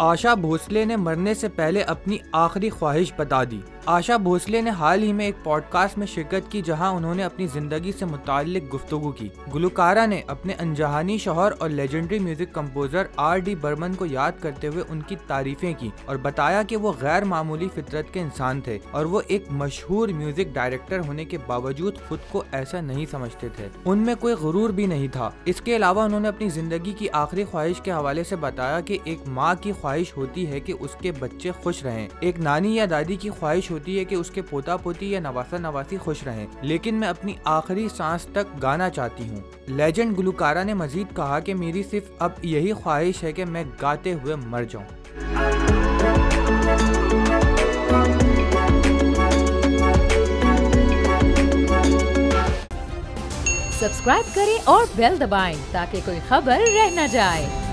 आशा भोसले ने मरने से पहले अपनी आखिरी ख्वाहिश बता दी। आशा भोसले ने हाल ही में एक पॉडकास्ट में शिरकत की जहां उन्होंने अपनी जिंदगी से मुताल्लिक गुफ्तगू की। गुलकारा ने अपने अनजहानी शौहर और legendary music composer R.D. Burman को याद करते हुए उनकी तारीफें की और बताया कि वो गैर मामूली फितरत के इंसान थे और वो एक मशहूर म्यूजिक डायरेक्टर होने के बावजूद खुद को ऐसा नहीं समझते थे। उनमें कोई गुरूर भी नहीं था। इसके अलावा उन्होंने अपनी जिंदगी की आखिरी ख्वाहिश के हवाले से बताया कि एक माँ की ख्वाहिश होती है कि उसके बच्चे खुश रहें, एक नानी या दादी की ख्वाहिश होती है कि उसके पोता पोती या नवासा नवासी खुश रहें, लेकिन मैं अपनी आखिरी सांस तक गाना चाहती हूँ। लेजेंड गुलकारा ने मजीद कहा कि मेरी सिर्फ अब यही ख्वाहिश है कि मैं गाते हुए मर जाऊँ। सब्सक्राइब करें और बेल दबाएं ताकि कोई खबर रह न जाए।